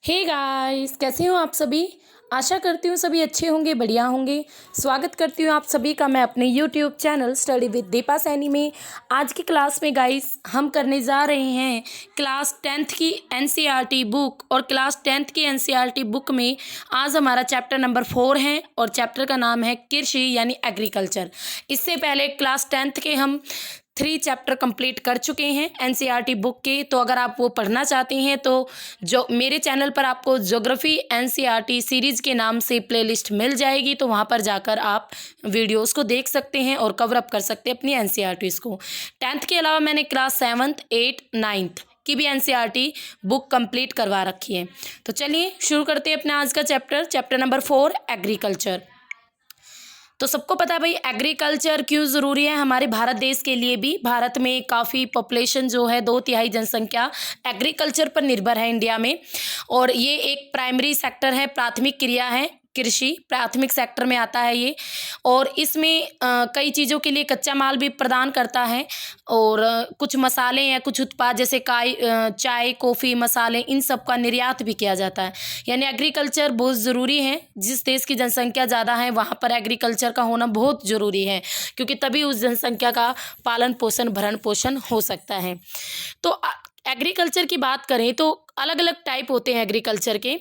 Hey guys, कैसे हो आप सभी। आशा करती हूँ सभी अच्छे होंगे, बढ़िया होंगे। स्वागत करती हूँ आप सभी का मैं अपने YouTube channel study with Deepa Saini में। आज की क्लास में गाइस हम करने जा रहे हैं क्लास 10th की एनसीईआरटी बुक। और क्लास 10th की एनसीईआरटी बुक में आज हमारा चैप्टर नंबर 4 है और चैप्टर का नाम है कृषि यानी एग्रीकल्चर। इससे पहले क्लास 10th के हम 3 चैप्टर कंप्लीट कर चुके हैं एनसीईआरटी बुक के। तो अगर आप वो पढ़ना चाहते हैं तो जो मेरे चैनल पर आपको ज्योग्राफी एनसीईआरटी सीरीज़ के नाम से प्लेलिस्ट मिल जाएगी, तो वहाँ पर जाकर आप वीडियोस को देख सकते हैं और कवर अप कर सकते हैं अपनी एनसीईआरटीज़ को। 10th के अलावा मैंने क्लास 7th 8th 9th की भी एनसीईआरटी बुक कंप्लीट करवा रखी है। तो चलिए शुरू करते हैं अपना आज का चैप्टर नंबर 4 एग्रीकल्चर। तो सबको पता है भाई एग्रीकल्चर क्यों ज़रूरी है हमारे भारत देश के लिए भी। भारत में काफ़ी पॉपुलेशन जो है 2/3 जनसंख्या एग्रीकल्चर पर निर्भर है इंडिया में। और ये एक प्राइमरी सेक्टर है, प्राथमिक क्रिया है। कृषि प्राथमिक सेक्टर में आता है ये। और इसमें कई चीज़ों के लिए कच्चा माल भी प्रदान करता है। और कुछ मसाले या कुछ उत्पाद जैसे चाय कॉफ़ी मसाले इन सब का निर्यात भी किया जाता है। यानी एग्रीकल्चर बहुत ज़रूरी है। जिस देश की जनसंख्या ज़्यादा है वहाँ पर एग्रीकल्चर का होना बहुत ज़रूरी है, क्योंकि तभी उस जनसंख्या का पालन पोषण भरण पोषण हो सकता है। तो एग्रीकल्चर की बात करें तो अलग अलग टाइप होते हैं एग्रीकल्चर के,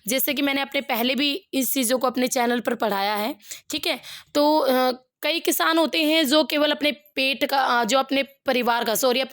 जैसे कि मैंने अपने पहले भी इस चीज़ों को अपने चैनल पर पढ़ाया है। ठीक है, तो कई किसान होते हैं जो केवल अपने पेट का जो अपने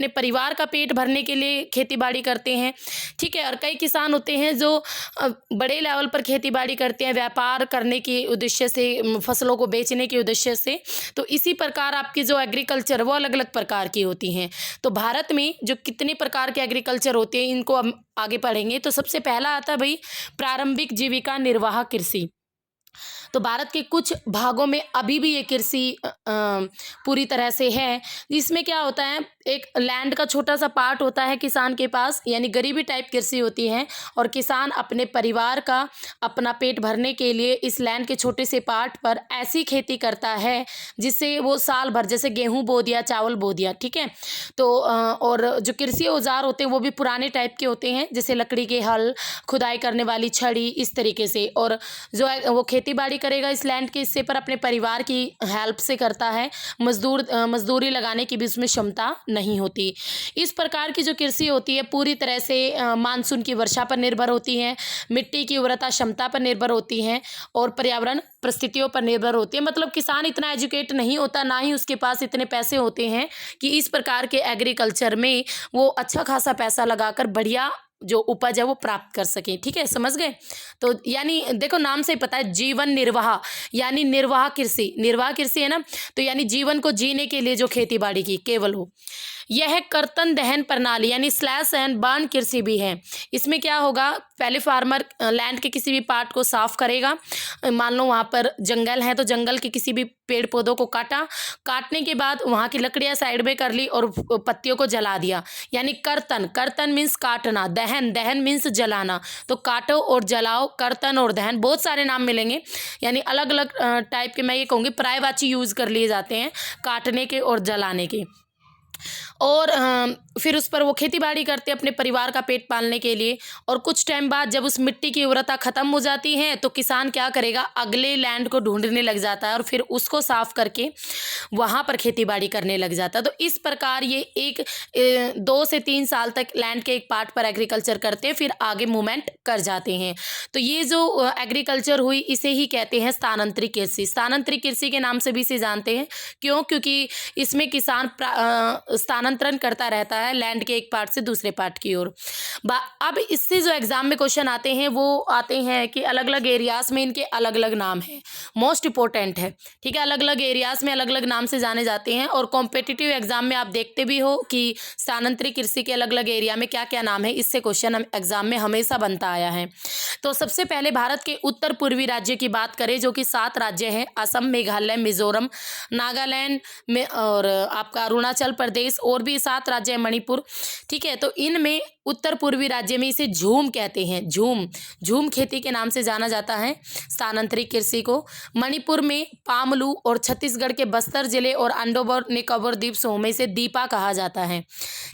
परिवार का पेट भरने के लिए खेती बाड़ी करते हैं। ठीक है, और कई किसान होते हैं जो बड़े लेवल पर खेती बाड़ी करते हैं व्यापार करने के उद्देश्य से, फसलों को बेचने के उद्देश्य से। तो इसी प्रकार आपकी जो एग्रीकल्चर वो अलग अलग प्रकार की होती हैं। तो भारत में जो कितने प्रकार के एग्रीकल्चर होते हैं इनको हम आगे पढ़ेंगे। तो सबसे पहला आता है भाई प्रारंभिक जीविका निर्वाह कृषि। तो भारत के कुछ भागों में अभी भी ये कृषि पूरी तरह से है। इसमें क्या होता है, एक लैंड का छोटा सा पार्ट होता है किसान के पास, यानी गरीबी टाइप कृषि होती है। और किसान अपने परिवार का अपना पेट भरने के लिए इस लैंड के छोटे से पार्ट पर ऐसी खेती करता है जिससे वो साल भर, जैसे गेहूं बो दिया चावल बो दिया। ठीक है, तो और जो कृषि औजार होते हैं वो भी पुराने टाइप के होते हैं, जैसे लकड़ी के हल, खुदाई करने वाली छड़ी, इस तरीके से। और जो है वो खेती बाड़ी करेगा इस लैंड के हिस्से पर अपने परिवार की हेल्प से करता है। मजदूरी लगाने की भी उसमें क्षमता नहीं होती। इस प्रकार की जो कृषि होती है पूरी तरह से मानसून की वर्षा पर निर्भर होती है, मिट्टी की उर्वरता क्षमता पर निर्भर होती है और पर्यावरण परिस्थितियों पर निर्भर होती है। मतलब किसान इतना एजुकेट नहीं होता, ना ही उसके पास इतने पैसे होते हैं कि इस प्रकार के एग्रीकल्चर में वो अच्छा खासा पैसा लगाकर बढ़िया जो उपज है वो प्राप्त कर सके। ठीक है, समझ गए। तो यानी देखो नाम से ही पता है जीवन निर्वाह, यानी निर्वाह कृषि है ना। तो यानी जीवन को जीने के लिए जो खेती बाड़ी की केवल हो। यह कर्तन दहन प्रणाली यानी स्लैश एंड बर्न कृषि भी है। इसमें क्या होगा, पहले फार्मर लैंड के किसी भी पार्ट को साफ करेगा। मान लो वहाँ पर जंगल है तो जंगल के किसी भी पेड़ पौधों को काटने के बाद वहाँ की लकड़ियाँ साइड में कर ली और पत्तियों को जला दिया। यानी कर्तन मीन्स काटना, दहन मीन्स जलाना। तो काटो और जलाओ, कर्तन और दहन बहुत सारे नाम मिलेंगे। यानी अलग अलग टाइप के मैं ये कहूँगी पर्यायवाची यूज़ कर लिए जाते हैं काटने के और जलाने के। और फिर उस पर वो खेती बाड़ी करते हैं अपने परिवार का पेट पालने के लिए। और कुछ टाइम बाद जब उस मिट्टी की उर्वरता खत्म हो जाती है तो किसान क्या करेगा, अगले लैंड को ढूंढने लग जाता है और फिर उसको साफ करके वहाँ पर खेती बाड़ी करने लग जाता है। तो इस प्रकार ये 2 से 3 साल तक लैंड के एक पार्ट पर एग्रीकल्चर करते हैं, फिर आगे मूवमेंट कर जाते हैं। तो ये जो एग्रीकल्चर हुई इसे ही कहते हैं स्थानांतरित कृषि। स्थानांतरित कृषि के नाम से भी इसे जानते हैं। क्यों? क्योंकि इसमें किसान स्थानांतरण करता रहता है लैंड के एक पार्ट से दूसरे पार्ट की ओर। अब इससे जो एग्जाम में क्वेश्चन आते हैं वो आते हैं कि अलग अलग एरियाज में इनके अलग अलग नाम है, मोस्ट इंपॉर्टेंट है। ठीक है, अलग अलग एरियाज में अलग अलग नाम से जाने जाते हैं। और कॉम्पिटिटिव एग्जाम में आप देखते भी हो कि स्थानांतरित कृषि के अलग अलग एरिया में क्या क्या नाम है। इससे क्वेश्चन एग्जाम में हमेशा बनता आया है। तो सबसे पहले भारत के उत्तर पूर्वी राज्य की बात करें जो कि 7 राज्य हैं, असम, मेघालय, मिजोरम, नागालैंड में और आपका अरुणाचल प्रदेश, प्रदेश और भी 7 राज्य है, मणिपुर, ठीक है। तो इनमें उत्तर पूर्वी राज्य में इसे झूम कहते हैं, झूम खेती के नाम से जाना जाता है स्थानांतरित कृषि को। मणिपुर में पामलू और छत्तीसगढ़ के बस्तर जिले और अंडमान निकोबार द्वीप समूह में इसे दीपा कहा जाता है,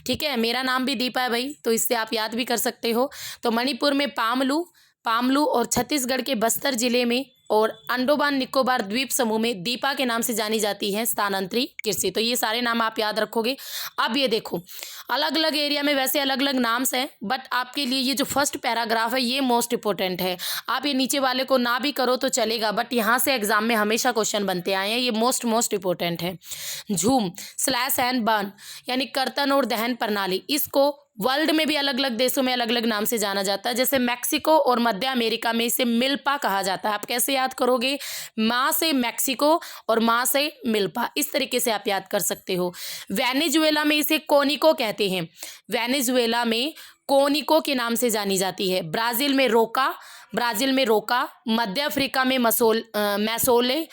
ठीक है। मेरा नाम भी दीपा है भाई, तो इससे आप याद भी कर सकते हो। तो मणिपुर में पामलू और छत्तीसगढ़ के बस्तर जिले में और अंडमान निकोबार द्वीप समूह में दीपा के नाम से जानी जाती है स्थानांतरित कृषि। तो ये सारे नाम आप याद रखोगे। अब ये देखो, अलग अलग एरिया में वैसे अलग अलग नाम्स हैं, बट आपके लिए ये जो फर्स्ट पैराग्राफ है ये मोस्ट इंपॉर्टेंट है। आप ये नीचे वाले को ना भी करो तो चलेगा, बट यहाँ से एग्जाम में हमेशा क्वेश्चन बनते आए हैं, ये मोस्ट इंपॉर्टेंट है। झूम स्लैश एंड बर्न यानी कर्तन और दहन प्रणाली, इसको वर्ल्ड में भी अलग अलग देशों में अलग अलग नाम से जाना जाता है। जैसे मैक्सिको और मध्य अमेरिका में इसे मिल्पा कहा जाता है। आप कैसे याद करोगे? माँ से मैक्सिको और माँ से मिल्पा, इस तरीके से आप याद कर सकते हो। वेनेजुएला में इसे कोनिको कहते हैं, वेनेजुएला में कोनिको के नाम से जानी जाती है। ब्राज़ील में रोका, मध्य अफ्रीका में मैसोले,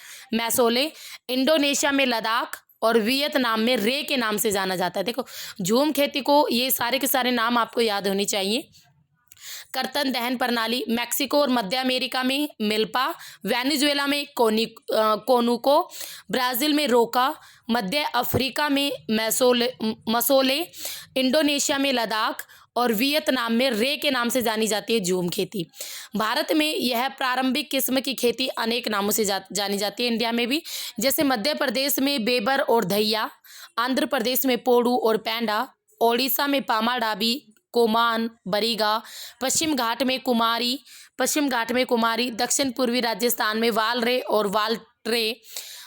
इंडोनेशिया में लद्दाख और वियतनाम में रे के नाम से जाना जाता है। देखो, झूम खेती को ये सारे के सारे नाम आपको याद होनी चाहिए। कर्तन दहन प्रणाली, मैक्सिको और मध्य अमेरिका में मिल्पा, वेनेजुएला में कोनुको, ब्राज़ील में रोका, मध्य अफ्रीका में मसोले, इंडोनेशिया में लद्दाख और वियतनाम में रे के नाम से जानी जाती है झूम खेती। भारत में यह प्रारंभिक किस्म की खेती अनेक नामों से जानी जाती है, इंडिया में भी। जैसे मध्य प्रदेश में बेबर और धैया, आंध्र प्रदेश में पोडू और पैंडा, ओडिशा में पामाडाबी, कोमान, बरीगा, पश्चिम घाट में कुमारी, दक्षिण पूर्वी राजस्थान में वालरे और वालट्रे,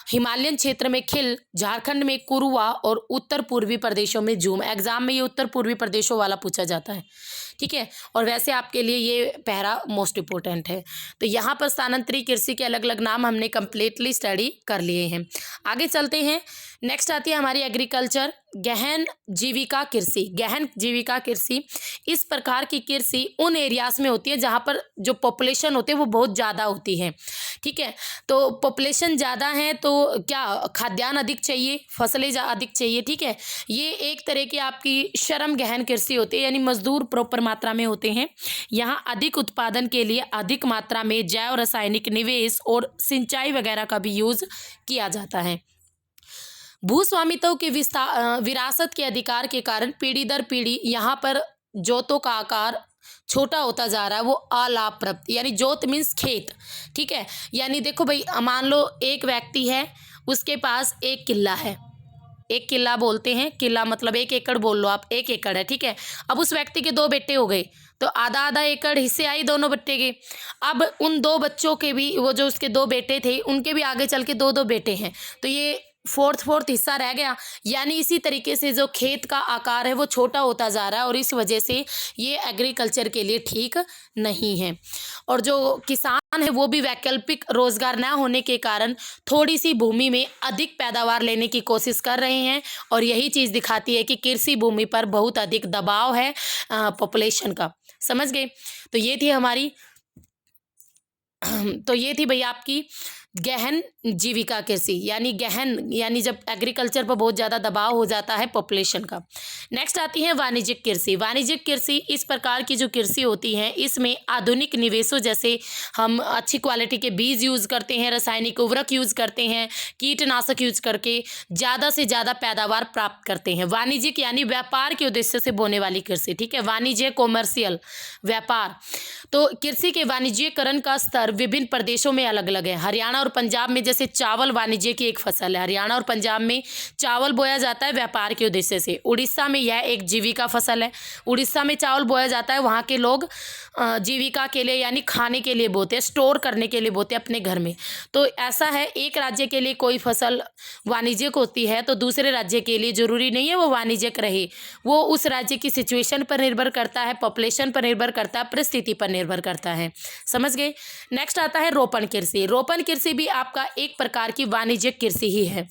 हिमालयन क्षेत्र में खिल, झारखंड में कुरुआ और उत्तर पूर्वी प्रदेशों में झूम। एग्जाम में ये उत्तर पूर्वी प्रदेशों वाला पूछा जाता है, ठीक है। और वैसे आपके लिए ये पहरा मोस्ट इंपॉर्टेंट है। तो यहाँ पर स्थानांतरित कृषि के अलग अलग नाम हमने कंप्लीटली स्टडी कर लिए हैं। आगे चलते हैं। नेक्स्ट आती है हमारी एग्रीकल्चर, गहन जीविका कृषि। इस प्रकार की कृषि उन एरियाज में होती है जहाँ पर जो पॉपुलेशन होती है वो बहुत ज़्यादा होती है, ठीक है। तो पॉपुलेशन ज़्यादा है तो क्या खाद्यान्न अधिक चाहिए, फसलें अधिक चाहिए, ठीक है। ये एक तरह की आपकी श्रम गहन कृषि होती है, यानी मजदूर प्रॉपर मात्रा में होते हैं। यहाँ अधिक उत्पादन के लिए अधिक मात्रा में जैव रासायनिक निवेश और सिंचाई वगैरह का भी यूज किया जाता है। भूस्वामित्व के विरासत के अधिकार के कारण पीढ़ी दर पीढ़ी यहाँ पर जोतों का आकार छोटा होता जा रहा है, वो अलाभप्रद, यानी जोत मीन्स खेत, ठीक है। यानी देखो भाई, मान लो एक व्यक्ति है, उसके पास 1 किल्ला है, 1 किल्ला बोलते हैं, किल्ला मतलब 1 एकड़ बोल लो आप, 1 एकड़ है, ठीक है। अब उस व्यक्ति के 2 बेटे हो गए, तो आधा एकड़ हिस्से आई दोनों बच्चे के। अब उन 2 बच्चों के भी, वो जो उसके 2 बेटे थे उनके भी आगे चल के 2 बेटे हैं, तो ये फोर्थ हिस्सा रह गया। यानी इसी तरीके से जो खेत का आकार है वो छोटा होता जा रहा है, और इस वजह से ये एग्रीकल्चर के लिए ठीक नहीं है। और जो किसान है वो भी वैकल्पिक रोजगार न होने के कारण थोड़ी सी भूमि में अधिक पैदावार लेने की कोशिश कर रहे हैं, और यही चीज़ दिखाती है कि कृषि भूमि पर बहुत अधिक दबाव है पॉपुलेशन का। समझ गए? तो ये थी भैया आपकी गहन जीविका कृषि, यानी जब एग्रीकल्चर पर बहुत ज़्यादा दबाव हो जाता है पॉपुलेशन का। नेक्स्ट आती है वाणिज्यिक कृषि। इस प्रकार की जो कृषि होती है इसमें आधुनिक निवेशों, जैसे हम अच्छी क्वालिटी के बीज यूज़ करते हैं, रासायनिक उर्वरक यूज़ करते हैं, कीटनाशक यूज़ करके ज़्यादा से ज़्यादा पैदावार प्राप्त करते हैं। वाणिज्यिक यानी व्यापार के उद्देश्य से बोने वाली कृषि, ठीक है। वाणिज्य कॉमर्शियल व्यापार। तो कृषि के वाणिज्यीकरण का स्तर विभिन्न प्रदेशों में अलग अलग है। हरियाणा और पंजाब में जैसे चावल वाणिज्य की एक फसल है, हरियाणा और पंजाब में चावल बोया जाता है व्यापार के उद्देश्य से। उड़ीसा में यह एक जीविका फसल है, उड़ीसा में चावल बोया जाता है, वहाँ के लोग जीविका के लिए यानी खाने के लिए बोते हैं, स्टोर करने के लिए बोते हैं अपने घर में। तो ऐसा है, एक राज्य के लिए कोई फसल वाणिज्यिक होती है तो दूसरे राज्य के लिए जरूरी नहीं है वो वाणिज्यिक रहे, वो उस राज्य की सिचुएशन पर निर्भर करता है, पॉपुलेशन पर निर्भर करता है, परिस्थिति पर निर्भर करता है। समझ गए? नेक्स्ट आता है रोपण कृषि। रोपण कृषि भी आपका एक प्रकार की वाणिज्यिक कृषि ही है।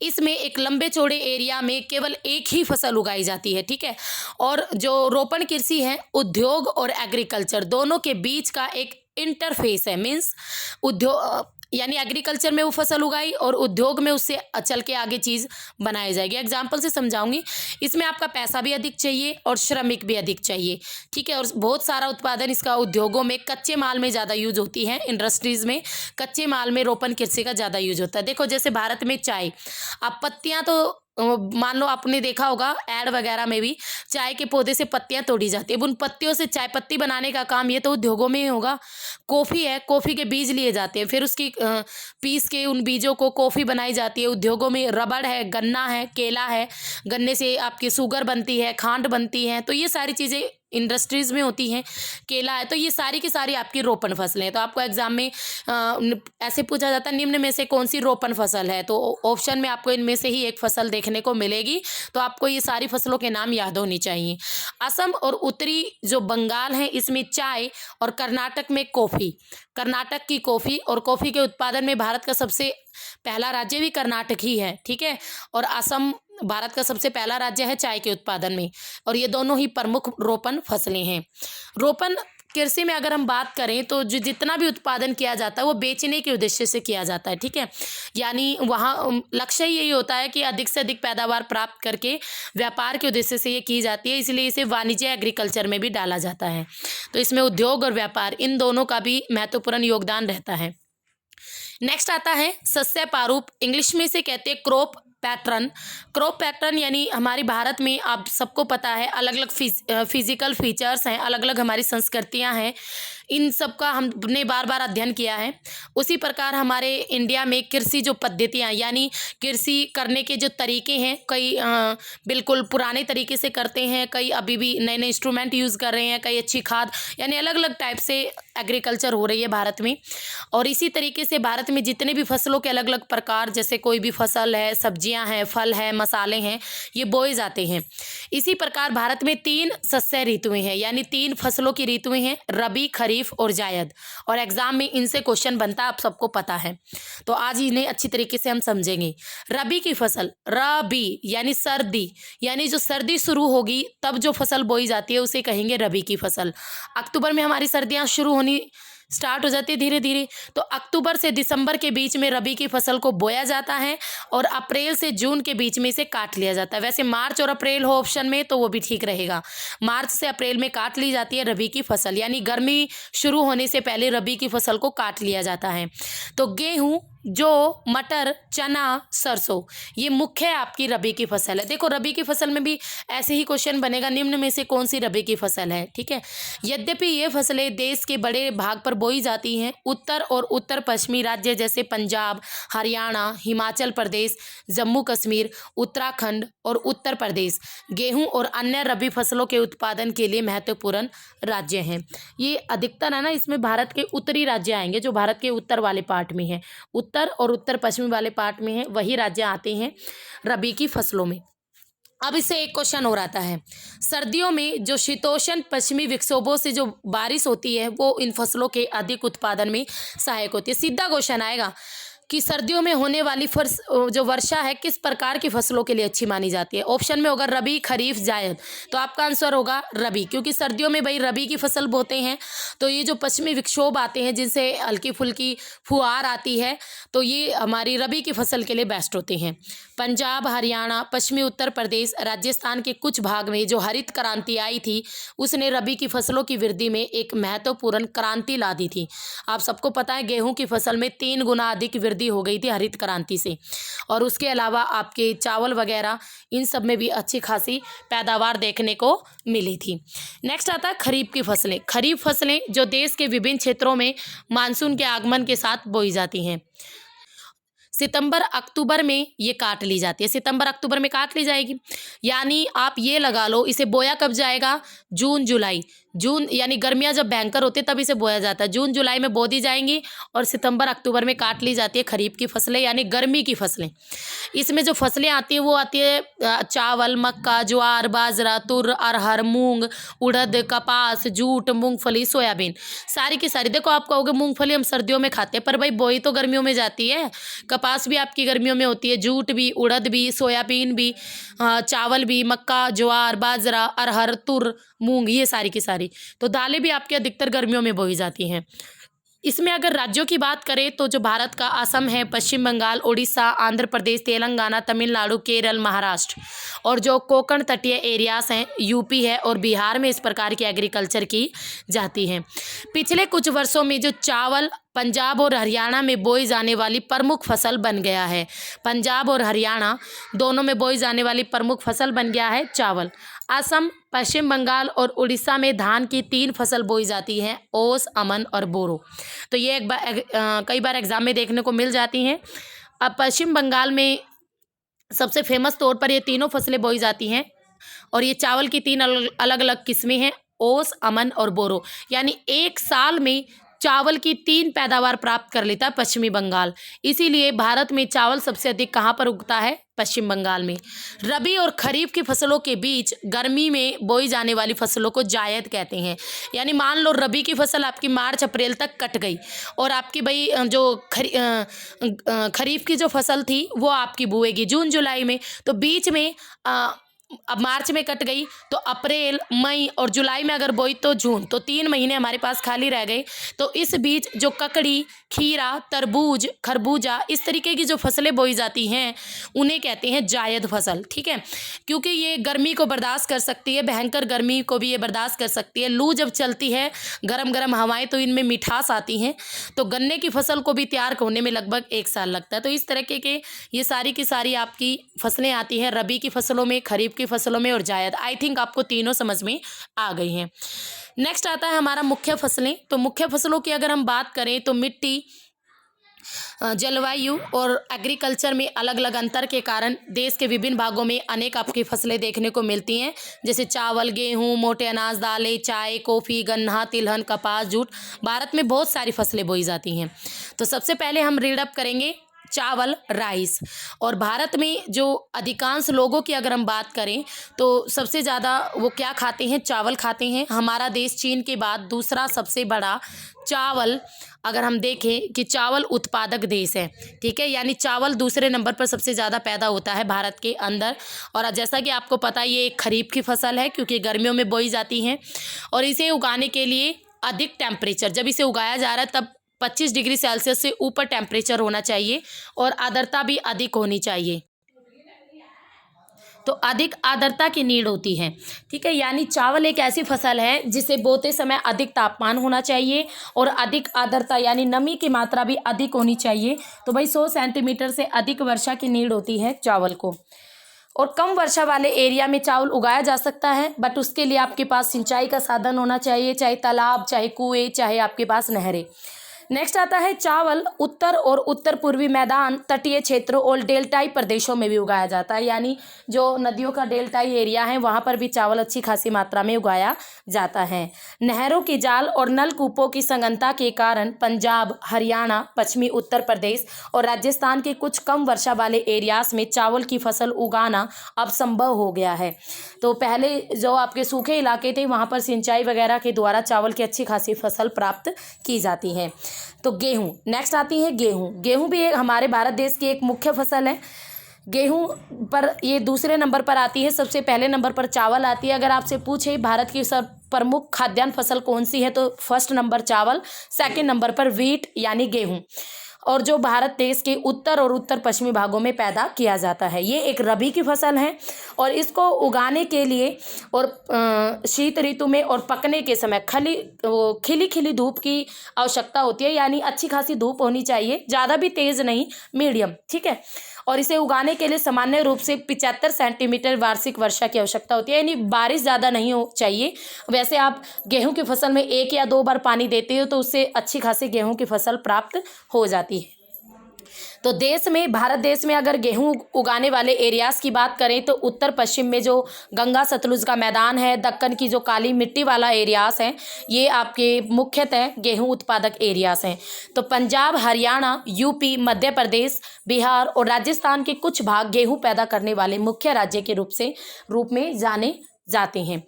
इसमें एक लंबे चौड़े एरिया में केवल एक ही फसल उगाई जाती है, ठीक है। और जो रोपण कृषि है उद्योग और एग्रीकल्चर दोनों के बीच का एक इंटरफेस है, मीन्स यानी एग्रीकल्चर में वो फसल उगाई और उद्योग में उससे चल के आगे चीज़ बनाई जाएगी। एग्जाम्पल से समझाऊंगी। इसमें आपका पैसा भी अधिक चाहिए और श्रमिक भी अधिक चाहिए, ठीक है। और बहुत सारा उत्पादन इसका उद्योगों में कच्चे माल में ज़्यादा यूज होती है। इंडस्ट्रीज़ में कच्चे माल में रोपण कृषि का ज़्यादा यूज होता है। देखो जैसे भारत में चाय, अब पत्तियाँ तो मान लो आपने देखा होगा ऐड वगैरह में भी चाय के पौधे से पत्तियां तोड़ी जाती है। अब उन पत्तियों से चाय पत्ती बनाने का काम ये तो उद्योगों में ही होगा। कॉफ़ी है, कॉफ़ी के बीज लिए जाते हैं, फिर उसकी पीस के उन बीजों को कॉफ़ी बनाई जाती है। उद्योगों में रबड़ है, गन्ना है, केला है, गन्ने से आपकी शुगर बनती है, खांड बनती है, तो ये सारी चीज़ें इंडस्ट्रीज में होती हैं। केला है, तो ये सारी की सारी आपकी रोपण फसलें हैं। तो आपको एग्जाम में ऐसे पूछा जाता है निम्न में से कौन सी रोपण फसल है, तो ऑप्शन में आपको इनमें से ही एक फसल देखने को मिलेगी। तो आपको ये सारी फसलों के नाम याद होनी चाहिए। असम और उत्तरी जो बंगाल है इसमें चाय और कर्नाटक में कॉफ़ी। कर्नाटक की कॉफ़ी और कॉफ़ी के उत्पादन में भारत का सबसे पहला राज्य भी कर्नाटक ही है, ठीक है। और असम भारत का सबसे पहला राज्य है चाय के उत्पादन में। और ये दोनों ही प्रमुख रोपण फसलें हैं। रोपण कृषि में अगर हम बात करें तो जो जितना भी उत्पादन किया जाता है वो बेचने के उद्देश्य से किया जाता है, ठीक है। यानी वहाँ लक्ष्य ही यही होता है कि अधिक से अधिक पैदावार प्राप्त करके व्यापार के उद्देश्य से ये की जाती है, इसलिए इसे वाणिज्य एग्रीकल्चर में भी डाला जाता है। तो इसमें उद्योग और व्यापार इन दोनों का भी महत्वपूर्ण योगदान रहता है। नेक्स्ट आता है सस्य प्रारूप, इंग्लिश में से कहते हैं क्रॉप पैटर्न। क्रॉप पैटर्न यानी हमारे भारत में आप सबको पता है अलग अलग फिजिकल फीचर्स हैं, अलग अलग हमारी संस्कृतियां हैं, इन सब का हमने बार बार अध्ययन किया है। उसी प्रकार हमारे इंडिया में कृषि जो पद्धतियां यानी कृषि करने के जो तरीके हैं, कई बिल्कुल पुराने तरीके से करते हैं, कई अभी भी नए नए इंस्ट्रूमेंट यूज़ कर रहे हैं, कई अच्छी खाद, यानी अलग अलग टाइप से एग्रीकल्चर हो रही है भारत में। और इसी तरीके से भारत में जितने भी फसलों के अलग अलग प्रकार, जैसे कोई भी फसल है, सब्जियां हैं, फल है, मसाले हैं, ये बोए जाते हैं। इसी प्रकार भारत में 3 शस्य ऋतुएं हैं, यानी 3 फसलों की ऋतुएं हैं, रबी, खरीफ और जायद। और एग्जाम में इनसे क्वेश्चन बनता है, आप सबको पता है। तो आज इन्हें अच्छी तरीके से हम समझेंगे। रबी की फसल, रबी यानी सर्दी, यानी जो सर्दी शुरू होगी तब जो फसल बोई जाती है उसे कहेंगे रबी की फसल। अक्टूबर में हमारी सर्दियां शुरू होनी स्टार्ट हो जाती है धीरे धीरे, तो अक्टूबर से दिसंबर के बीच में रबी की फसल को बोया जाता है और अप्रैल से जून के बीच में इसे काट लिया जाता है। वैसे मार्च और अप्रैल हो ऑप्शन में तो वो भी ठीक रहेगा। मार्च से अप्रैल में काट ली जाती है रबी की फसल, यानी गर्मी शुरू होने से पहले रबी की फसल को काट लिया जाता है। तो गेहूँ, जौ, मटर, चना, सरसों ये मुख्य आपकी रबी की फसल है। देखो रबी की फसल में भी ऐसे ही क्वेश्चन बनेगा, निम्न में से कौन सी रबी की फसल है, ठीक है। यद्यपि ये फसलें देश के बड़े भाग पर बोई जाती हैं, उत्तर और उत्तर पश्चिमी राज्य जैसे पंजाब, हरियाणा, हिमाचल प्रदेश, जम्मू कश्मीर, उत्तराखंड और उत्तर प्रदेश गेहूं और अन्य रबी फसलों के उत्पादन के लिए महत्वपूर्ण राज्य हैं। ये अधिकतर है ना, इसमें भारत के उत्तरी राज्य आएंगे, जो भारत के उत्तर वाले पार्ट में है, उत्तर और उत्तर पश्चिमी वाले पार्ट में है, वही राज्य आते हैं रबी की फसलों में। अब इससे एक क्वेश्चन और आता है, सर्दियों में जो शीतोष्ण पश्चिमी विक्षोभों से जो बारिश होती है वो इन फसलों के अधिक उत्पादन में सहायक होती है। सीधा क्वेश्चन आएगा कि सर्दियों में होने वाली जो वर्षा है किस प्रकार की फसलों के लिए अच्छी मानी जाती है। ऑप्शन में होगा रबी, खरीफ, जायद, तो आपका आंसर होगा रबी, क्योंकि सर्दियों में भाई रबी की फसल बोते हैं। तो ये जो पश्चिमी विक्षोभ आते हैं जिनसे हल्की फुल्की फुहार आती है, तो ये हमारी रबी की फसल के लिए बेस्ट होते हैं। पंजाब, हरियाणा, पश्चिमी उत्तर प्रदेश, राजस्थान के कुछ भाग में जो हरित क्रांति आई थी उसने रबी की फसलों की वृद्धि में एक महत्वपूर्ण क्रांति ला दी थी। आप सबको पता है गेहूं की फसल में 3 गुना अधिक वृद्धि हो गई थी हरित क्रांति से। और उसके अलावा आपके चावल वगैरह इन सब में भी अच्छी खासी पैदावार देखने को मिली थी। नेक्स्ट आता है खरीफ की फसलें। खरीफ फसलें जो देश के विभिन्न क्षेत्रों में मानसून के आगमन के साथ बोई जाती हैं। सितंबर अक्टूबर में ये काट ली जाती है, सितंबर अक्टूबर में काट ली जाएगी। यानी आप ये लगा लो, इसे बोया कब जाएगा, जून जुलाई, जून यानी गर्मियाँ जब भयंकर होती है तब इसे बोया जाता है, जून जुलाई में बो दी जाएंगी और सितंबर अक्टूबर में काट ली जाती है खरीफ की फसलें यानी गर्मी की फसलें। इसमें जो फसलें आती हैं वो आती है चावल, मक्का, ज्वार, बाजरा, तुर, अरहर, मूंग, उड़द, कपास, जूट, मूंगफली, सोयाबीन, सारी की सारी। देखो आप कहोगे मूंगफली हम सर्दियों में खाते हैं, पर भाई बोई तो गर्मियों में जाती है, कपास भी आपकी गर्मियों में होती है, जूट भी, उड़द भी, सोयाबीन भी, चावल भी, मक्का, ज्वार, बाजरा, अरहर, तुर, मूंग, ये सारी की सारी। तो दालें भी आपके अधिकतर गर्मियों में बोई जाती हैं। इसमें अगर राज्यों की बात करें तो जो भारत का असम है, पश्चिम बंगाल, उड़ीसा, आंध्र प्रदेश, तेलंगाना, तमिलनाडु, केरल, महाराष्ट्र और जो कोंकण तटीय एरियाज हैं, यूपी है और बिहार में इस प्रकार की एग्रीकल्चर की जाती है। पिछले कुछ वर्षों में जो चावल पंजाब और हरियाणा में बोई जाने वाली प्रमुख फसल बन गया है। पंजाब और हरियाणा दोनों में बोई जाने वाली प्रमुख फसल बन गया है चावल। असम, पश्चिम बंगाल और उड़ीसा में धान की 3 फसल बोई जाती हैं, ओस, अमन और बोरो। तो ये कई बार एग्जाम में देखने को मिल जाती हैं। अब पश्चिम बंगाल में सबसे फेमस तौर पर ये तीनों फसलें बोई जाती हैं और ये चावल की 3 अलग अलग किस्में हैं, ओस, अमन और बोरो। यानी एक साल में चावल की 3 पैदावार प्राप्त कर लेता है पश्चिमी बंगाल। इसीलिए भारत में चावल सबसे अधिक कहाँ पर उगता है? पश्चिम बंगाल में। रबी और खरीफ की फसलों के बीच गर्मी में बोई जाने वाली फसलों को जायद कहते हैं। यानी मान लो रबी की फसल आपकी मार्च अप्रैल तक कट गई और आपकी भाई जो खरीफ की जो फसल थी वो आपकी बोएगी जून जुलाई में, तो बीच में अब मार्च में कट गई तो अप्रैल, मई और जुलाई में अगर बोई तो जून, तो 3 महीने हमारे पास खाली रह गए। तो इस बीच जो ककड़ी, खीरा, तरबूज, खरबूजा इस तरीके की जो फसलें बोई जाती हैं उन्हें कहते हैं जायद फसल। ठीक है, क्योंकि ये गर्मी को बर्दाश्त कर सकती है, भयंकर गर्मी को भी ये बर्दाश्त कर सकती है। लू जब चलती है, गरम गरम हवाएं, तो इनमें मिठास आती हैं। तो गन्ने की फसल को भी तैयार होने में लगभग 1 साल लगता है। तो इस तरीके के ये सारी की सारी आपकी फसलें आती हैं रबी की फसलों में, खरीफ की फसलों में और जायद। आई थिंक आपको तीनों समझ में आ गई हैं। नेक्स्ट आता है हमारा मुख्य फसलें। तो मुख्य फसलों की अगर हम बात करें तो मिट्टी, जलवायु और एग्रीकल्चर में अलग अलग अंतर के कारण देश के विभिन्न भागों में अनेक आपकी फसलें देखने को मिलती हैं, जैसे चावल, गेहूं, मोटे अनाज, दालें, चाय, कॉफ़ी, गन्ना, तिलहन, कपास, जूट। भारत में बहुत सारी फसलें बोई जाती हैं। तो सबसे पहले हम रीड अप करेंगे चावल, राइस। और भारत में जो अधिकांश लोगों की अगर हम बात करें तो सबसे ज़्यादा वो क्या खाते हैं? चावल खाते हैं। हमारा देश चीन के बाद दूसरा सबसे बड़ा चावल, अगर हम देखें कि चावल उत्पादक देश है। ठीक है, यानी चावल दूसरे नंबर पर सबसे ज़्यादा पैदा होता है भारत के अंदर। और जैसा कि आपको पता है ये एक खरीफ की फसल है क्योंकि गर्मियों में बोई जाती हैं और इसे उगाने के लिए अधिक टेम्परेचर, जब इसे उगाया जा रहा है तब 25 डिग्री सेल्सियस से ऊपर टेम्परेचर होना चाहिए और आर्द्रता भी अधिक होनी चाहिए। तो अधिक आर्द्रता की नीड होती है। ठीक है, यानी चावल एक ऐसी फसल है जिसे बोते समय अधिक तापमान होना चाहिए और अधिक आर्द्रता यानी नमी की मात्रा भी अधिक होनी चाहिए। तो भाई 100 सेंटीमीटर से अधिक वर्षा की नीड होती है चावल को। और कम वर्षा वाले एरिया में चावल उगाया जा सकता है, बट उसके लिए आपके पास सिंचाई का साधन होना चाहिए, चाहे तालाब, चाहे कुएं, चाहे आपके पास नहरें। नेक्स्ट आता है चावल उत्तर और उत्तर पूर्वी मैदान, तटीय क्षेत्रों और डेल्टाई प्रदेशों में भी उगाया जाता है। यानी जो नदियों का डेल्टाई एरिया है वहाँ पर भी चावल अच्छी खासी मात्रा में उगाया जाता है। नहरों की जाल और नलकूपों की संगनता के कारण पंजाब, हरियाणा, पश्चिमी उत्तर प्रदेश और राजस्थान के कुछ कम वर्षा वाले एरियाज में चावल की फसल उगाना अब संभव हो गया है। तो पहले जो आपके सूखे इलाके थे वहाँ पर सिंचाई वगैरह के द्वारा चावल की अच्छी खासी फसल प्राप्त की जाती है। तो गेहूं, नेक्स्ट आती है गेहूं। गेहूं भी हमारे भारत देश की एक मुख्य फसल है। गेहूं पर ये दूसरे नंबर पर आती है, सबसे पहले नंबर पर चावल आती है। अगर आपसे पूछे भारत की सब प्रमुख खाद्यान्न फसल कौन सी है तो फर्स्ट नंबर चावल, सेकंड नंबर पर व्हीट यानी गेहूं, और जो भारत देश के उत्तर और उत्तर पश्चिमी भागों में पैदा किया जाता है। ये एक रबी की फसल है और इसको उगाने के लिए और शीत ऋतु में और पकने के समय खिली खिली धूप की आवश्यकता होती है। यानी अच्छी खासी धूप होनी चाहिए, ज़्यादा भी तेज़ नहीं, मीडियम। ठीक है, और इसे उगाने के लिए सामान्य रूप से 75 सेंटीमीटर वार्षिक वर्षा की आवश्यकता होती है, यानी बारिश ज़्यादा नहीं हो चाहिए। वैसे आप गेहूं की फसल में 1 या 2 बार पानी देते हो तो उससे अच्छी खासी गेहूं की फसल प्राप्त हो जाती है। तो देश में, भारत देश में अगर गेहूं उगाने वाले एरियाज़ की बात करें तो उत्तर पश्चिम में जो गंगा सतलुज का मैदान है, दक्कन की जो काली मिट्टी वाला एरियाज़ हैं, ये आपके मुख्यतः गेहूं उत्पादक एरियाज़ हैं। तो पंजाब, हरियाणा, यूपी, मध्य प्रदेश, बिहार और राजस्थान के कुछ भाग गेहूं पैदा करने वाले मुख्य राज्य के रूप में जाने जाते हैं।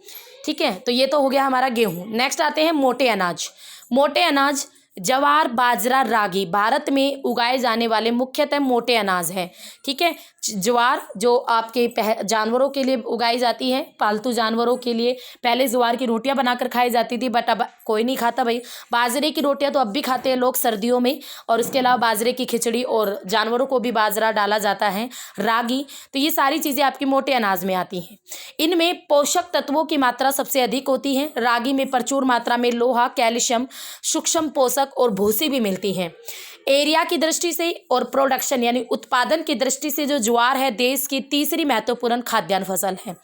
ठीक है, तो ये तो हो गया हमारा गेहूं। नेक्स्ट आते हैं मोटे अनाज। मोटे अनाज जवार, बाजरा, रागी भारत में उगाए जाने वाले मुख्यतः मोटे अनाज हैं। ठीक है, ज्वार जो आपके जानवरों के लिए उगाई जाती है, पालतू जानवरों के लिए। पहले ज्वार की रोटियां बनाकर खाई जाती थी, बट अब कोई नहीं खाता भाई। बाजरे की रोटियां तो अब भी खाते हैं लोग सर्दियों में, और इसके अलावा बाजरे की खिचड़ी, और जानवरों को भी बाजरा डाला जाता है। रागी, तो ये सारी चीज़ें आपकी मोटे अनाज में आती हैं। इनमें पोषक तत्वों की मात्रा सबसे अधिक होती है। रागी में प्रचुर मात्रा में लोहा, कैल्शियम, सूक्ष्म पोषक और भूसी भी मिलती है। एरिया की दृष्टि से और प्रोडक्शन यानी उत्पादन की दृष्टि से जो ज्वार है देश की तीसरी महत्वपूर्ण खाद्यान्न फसल है।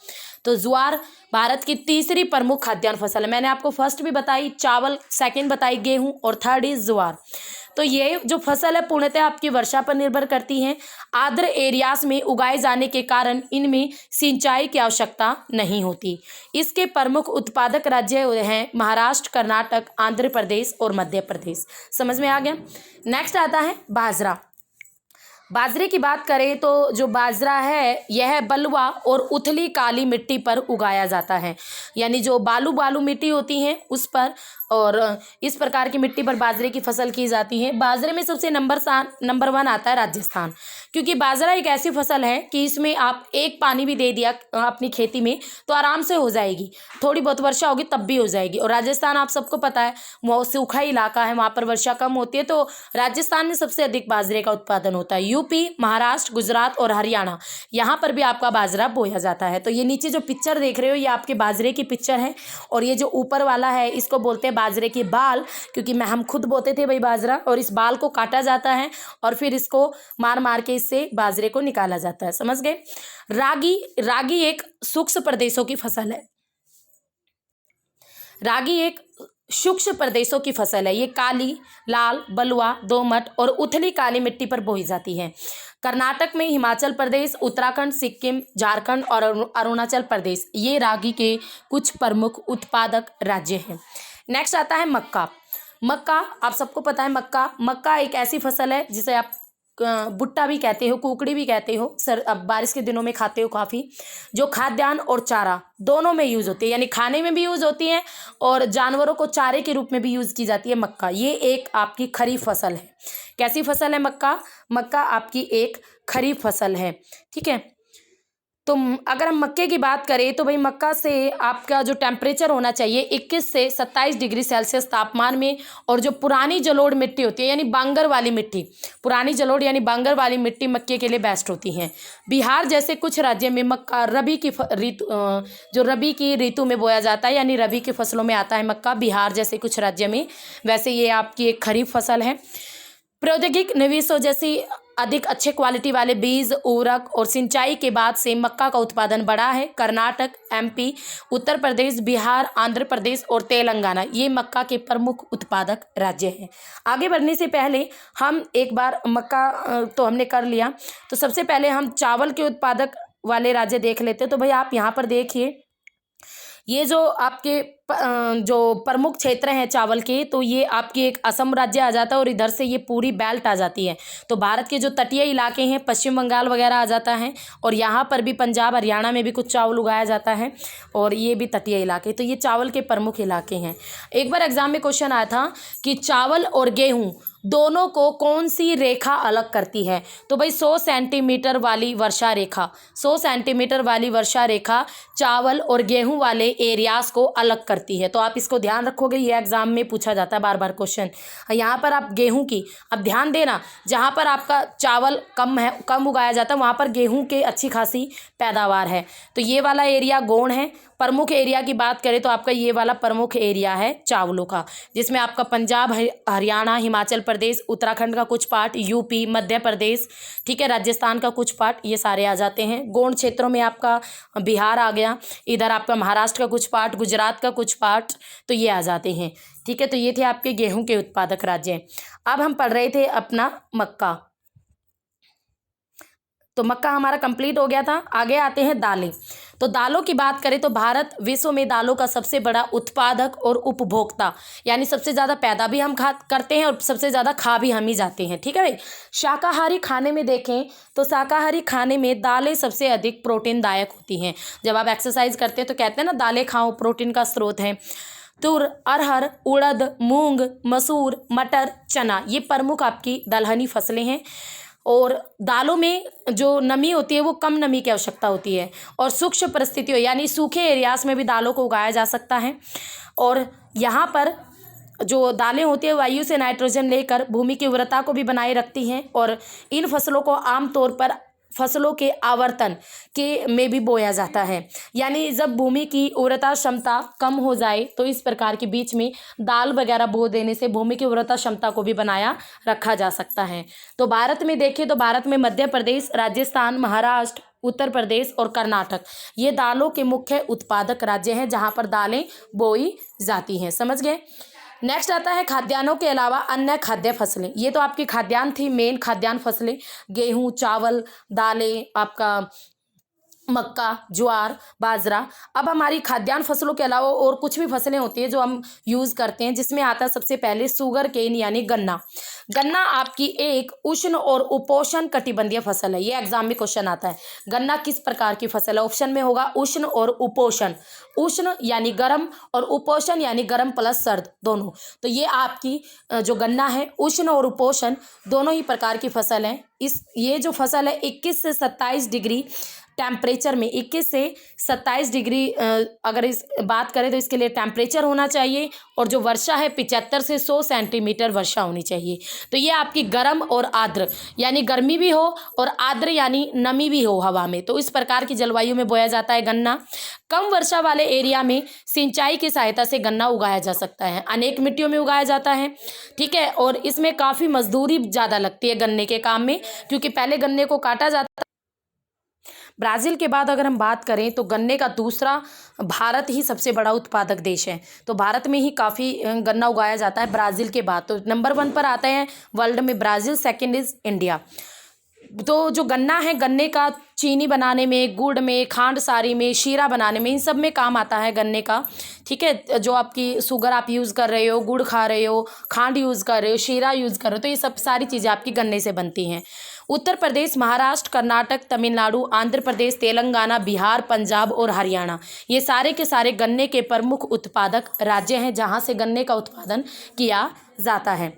तो ज्वार भारत की तीसरी प्रमुख खाद्यान्न फसल है। मैंने आपको फर्स्ट भी बताई चावल, सेकंड बताई गेहूं, और थर्ड इज ज्वार। तो ये जो फसल है पूर्णतः आपकी वर्षा पर निर्भर करती हैं। आर्द्र एरियाज में उगाए जाने के कारण इनमें सिंचाई की आवश्यकता नहीं होती। इसके प्रमुख उत्पादक राज्य हैं महाराष्ट्र, कर्नाटक, आंध्र प्रदेश और मध्य प्रदेश। समझ में आ गया। नेक्स्ट आता है बाजरा। बाजरे की बात करें तो जो बाजरा है यह बलुआ और उथली काली मिट्टी पर उगाया जाता है, यानी जो बालू मिट्टी होती है उस पर, और इस प्रकार की मिट्टी पर बाजरे की फसल की जाती है। बाजरे में सबसे नंबर 1 आता है राजस्थान, क्योंकि बाजरा एक ऐसी फसल है कि इसमें आप एक पानी भी दे दिया अपनी खेती में तो आराम से हो जाएगी, थोड़ी बहुत वर्षा होगी तब भी हो जाएगी। और राजस्थान आप सबको पता है वो सूखा इलाका है, वहाँ पर वर्षा कम होती है, तो राजस्थान में सबसे अधिक बाजरे का उत्पादन होता है। यूपी, महाराष्ट्र, गुजरात और हरियाणा, यहाँ पर भी आपका बाजरा बोया जाता है। तो ये नीचे जो पिक्चर देख रहे हो ये आपके बाजरे की पिक्चर है, और ये जो ऊपर वाला है इसको बोलते हैं बाजरे की बाल, क्योंकि हम खुद बोते थे भाई बाजरा, और इस बाल को काटा जाता है और फिर इसको मार के इससे बाजरे को निकाला जाता है। समझ गए। रागी एक शुष्क प्रदेशों की फसल है। रागी एक शुष्क प्रदेशों की फसल है। ये काली, लाल, बलुआ, दोमट और उथली काली मिट्टी पर बोई जाती है। कर्नाटक में, हिमाचल प्रदेश, उत्तराखंड, सिक्किम, झारखंड और अरुणाचल प्रदेश ये रागी के कुछ प्रमुख उत्पादक राज्य हैं। नेक्स्ट आता है मक्का। मक्का आप सबको पता है, मक्का एक ऐसी फसल है जिसे आप भुट्टा भी कहते हो, कुकड़ी भी कहते हो, अब बारिश के दिनों में खाते हो काफ़ी, जो खाद्यान्न और चारा दोनों में यूज़ होती है, यानी खाने में भी यूज़ होती है और जानवरों को चारे के रूप में भी यूज़ की जाती है मक्का। ये एक आपकी खरीफ फसल है। कैसी फसल है मक्का आपकी एक खरीफ फसल है। ठीक है, तो अगर हम मक्के की बात करें तो भाई मक्का से आपका जो टेम्परेचर होना चाहिए 21 से 27 डिग्री सेल्सियस तापमान में, और जो पुरानी जलोढ़ मिट्टी होती है यानी बांगर वाली मिट्टी, पुरानी जलोढ़ यानी बांगर वाली मिट्टी मक्के के लिए बेस्ट होती है। बिहार जैसे कुछ राज्य में मक्का रबी की ऋतु में बोया जाता है, यानी रबी की फसलों में आता है मक्का बिहार जैसे कुछ राज्य में। वैसे ये आपकी एक खरीफ फसल है। प्रौद्योगिक निवेशों जैसी अधिक अच्छे क्वालिटी वाले बीज, उर्वरक और सिंचाई के बाद से मक्का का उत्पादन बढ़ा है। कर्नाटक, एमपी, उत्तर प्रदेश, बिहार, आंध्र प्रदेश और तेलंगाना ये मक्का के प्रमुख उत्पादक राज्य हैं। आगे बढ़ने से पहले हम एक बार मक्का तो हमने कर लिया, तो सबसे पहले हम चावल के उत्पादक वाले राज्य देख लेते हैं। तो भाई आप यहाँ पर देखिए, ये जो आपके जो प्रमुख क्षेत्र हैं चावल के, तो ये आपकी एक असम राज्य आ जाता है और इधर से ये पूरी बेल्ट आ जाती है। तो भारत के जो तटीय इलाके हैं पश्चिम बंगाल वगैरह आ जाता है, और यहाँ पर भी पंजाब, हरियाणा में भी कुछ चावल उगाया जाता है, और ये भी तटीय इलाके। तो ये चावल के प्रमुख इलाके हैं। एक बार एग्जाम में क्वेश्चन आया था कि चावल और गेहूँ दोनों को कौन सी रेखा अलग करती है, तो भाई 100 सेंटीमीटर वाली वर्षा रेखा, 100 सेंटीमीटर वाली वर्षा रेखा चावल और गेहूं वाले एरियाज को अलग करती है। तो आप इसको ध्यान रखोगे, ये एग्जाम में पूछा जाता है बार बार क्वेश्चन। यहाँ पर आप गेहूं की, अब ध्यान देना, जहाँ पर आपका चावल कम उगाया जाता है वहाँ पर गेहूं के अच्छी खासी पैदावार है। तो ये वाला एरिया गौण है। प्रमुख एरिया की बात करें तो आपका ये वाला प्रमुख एरिया है चावलों का, जिसमें आपका पंजाब, हरियाणा, हिमाचल प्रदेश, उत्तराखंड का कुछ पार्ट, यूपी, मध्य प्रदेश, ठीक है, राजस्थान का कुछ पार्ट, ये सारे आ जाते हैं। गौण क्षेत्रों में आपका बिहार आ गया, इधर आपका महाराष्ट्र का कुछ पार्ट, गुजरात का कुछ पार्ट, तो ये आ जाते हैं। ठीक है, तो ये थे आपके गेहूं के उत्पादक राज्य। अब हम पढ़ रहे थे अपना मक्का, तो मक्का हमारा कंप्लीट हो गया था। आगे आते हैं दालें। तो दालों की बात करें तो भारत विश्व में दालों का सबसे बड़ा उत्पादक और उपभोक्ता, यानी सबसे ज़्यादा पैदा भी हम करते हैं और सबसे ज़्यादा खा भी हम ही जाते हैं। ठीक है भाई। शाकाहारी खाने में देखें तो शाकाहारी खाने में दालें सबसे अधिक प्रोटीनदायक होती हैं। जब आप एक्सरसाइज करते हैं तो कहते हैं ना दालें खाओ, प्रोटीन का स्रोत है। तुर, अरहर, उड़द, मूंग, मसूर, मटर, चना, ये प्रमुख आपकी दलहनी फसलें हैं। और दालों में जो नमी होती है वो कम नमी की आवश्यकता होती है, और सूक्ष्म परिस्थितियों यानी सूखे एरियाज में भी दालों को उगाया जा सकता है। और यहाँ पर जो दालें होती है वायु से नाइट्रोजन लेकर भूमि की उर्वरता को भी बनाए रखती हैं, और इन फसलों को आमतौर पर फसलों के आवर्तन के में भी बोया जाता है, यानी जब भूमि की उर्वरता क्षमता कम हो जाए तो इस प्रकार के बीच में दाल वगैरह बो देने से भूमि की उर्वरता क्षमता को भी बनाया रखा जा सकता है। तो भारत में देखें तो भारत में मध्य प्रदेश, राजस्थान, महाराष्ट्र, उत्तर प्रदेश और कर्नाटक ये दालों के मुख्य उत्पादक राज्य हैं जहाँ पर दालें बोई जाती हैं। समझ गए। नेक्स्ट आता है खाद्यान्नों के अलावा अन्य खाद्य फसलें। ये तो आपकी खाद्यान्न थी, मेन खाद्यान्न फसलें, गेहूं, चावल, दालें, आपका मक्का, ज्वार, बाजरा। अब हमारी खाद्यान्न फसलों के अलावा और कुछ भी फसलें होती हैं जो हम यूज़ करते हैं, जिसमें आता है सबसे पहले शुगर केन यानी गन्ना। गन्ना आपकी एक उष्ण और उपोष्ण कटिबंधीय फसल है। ये एग्जाम में क्वेश्चन आता है, गन्ना किस प्रकार की फसल है। ऑप्शन में होगा उष्ण और उपोष्ण। उष्ण यानी गर्म और उपोष्ण यानी गर्म प्लस सर्द दोनों। तो ये आपकी जो गन्ना है उष्ण और उपोष्ण दोनों ही प्रकार की फसल है। ये जो फसल है 21 से 27 डिग्री टेम्परेचर में, 21 से 27 डिग्री अगर इस बात करें तो इसके लिए टेम्परेचर होना चाहिए, और जो वर्षा है 75 से 100 सेंटीमीटर वर्षा होनी चाहिए। तो ये आपकी गर्म और आर्द्र यानी गर्मी भी हो और आर्द्र यानी नमी भी हो हवा में, तो इस प्रकार की जलवायु में बोया जाता है गन्ना। कम वर्षा वाले एरिया में सिंचाई की सहायता से गन्ना उगाया जा सकता है, अनेक मिट्टियों में उगाया जाता है। ठीक है, और इसमें काफ़ी मजदूरी ज़्यादा लगती है गन्ने के काम में, क्योंकि पहले गन्ने को काटा जाता। ब्राज़ील के बाद अगर हम बात करें तो गन्ने का दूसरा भारत ही सबसे बड़ा उत्पादक देश है। तो भारत में ही काफ़ी गन्ना उगाया जाता है ब्राज़ील के बाद। तो नंबर 1 पर आते हैं वर्ल्ड में ब्राज़ील, सेकंड इज़ इंडिया। तो जो गन्ना है, गन्ने का चीनी बनाने में, गुड़ में, खांड सारी में, शीरा बनाने में, इन सब में काम आता है गन्ने का। ठीक है, जो आपकी शुगर आप यूज़ कर रहे हो, गुड़ खा रहे हो, खांड यूज़ कर रहे हो, शीरा यूज़ कर रहे हो, तो ये सब सारी चीज़ें आपकी गन्ने से बनती हैं। उत्तर प्रदेश, महाराष्ट्र, कर्नाटक, तमिलनाडु, आंध्र प्रदेश, तेलंगाना, बिहार, पंजाब और हरियाणा ये सारे के सारे गन्ने के प्रमुख उत्पादक राज्य हैं जहाँ से गन्ने का उत्पादन किया जाता है।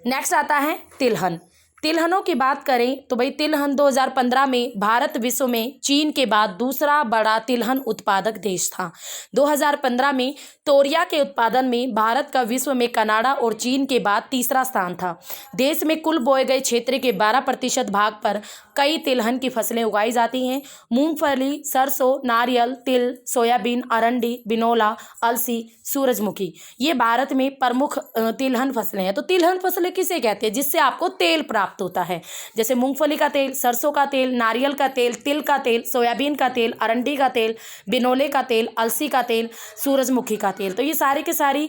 नेक्स्ट आता है तिलहन। तिलहनों की बात करें तो भाई तिलहन 2015 में भारत विश्व में चीन के बाद दूसरा बड़ा तिलहन उत्पादक देश था। 2015 में तोरिया के उत्पादन में भारत का विश्व में कनाडा और चीन के बाद तीसरा स्थान था। देश में कुल बोए गए क्षेत्र के 12% भाग पर कई तिलहन की फसलें उगाई जाती हैं। मूंगफली, सरसों, नारियल, तिल, सोयाबीन, अरंडी, बिनोला, अलसी, सूरजमुखी ये भारत में प्रमुख तिलहन फसलें हैं। तो तिलहन फसलें किसे कहते हैं? जिससे आपको तेल प्राप्त होता है, जैसे मूंगफली का तेल, सरसों का तेल, नारियल का तेल, तिल का तेल, सोयाबीन का तेल, अरंडी का तेल, बिनोले का तेल, अलसी का तेल, सूरजमुखी का तेल। तो ये सारी के सारी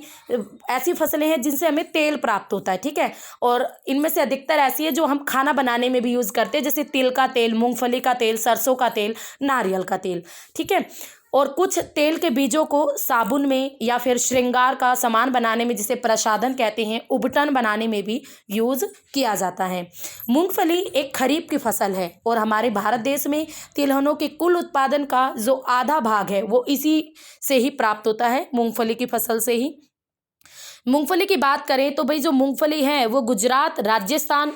ऐसी फसलें हैं जिनसे हमें तेल प्राप्त होता है। ठीक है, और इनमें से अधिकतर ऐसी है जो हम खाना बनाने में भी यूज़ करते हैं, जैसे तिल का तेल, मूंगफली का तेल, सरसों का तेल, नारियल का तेल। ठीक है, और कुछ तेल के बीजों को साबुन में या फिर श्रृंगार का सामान बनाने में, जिसे प्रसाधन कहते हैं, उबटन बनाने में भी यूज़ किया जाता है। मूंगफली एक खरीफ की फसल है और हमारे भारत देश में तिलहनों के कुल उत्पादन का जो आधा भाग है वो इसी से ही प्राप्त होता है, मूंगफली की फसल से ही। मूंगफली की बात करें तो भाई जो मूंगफली है वो गुजरात, राजस्थान,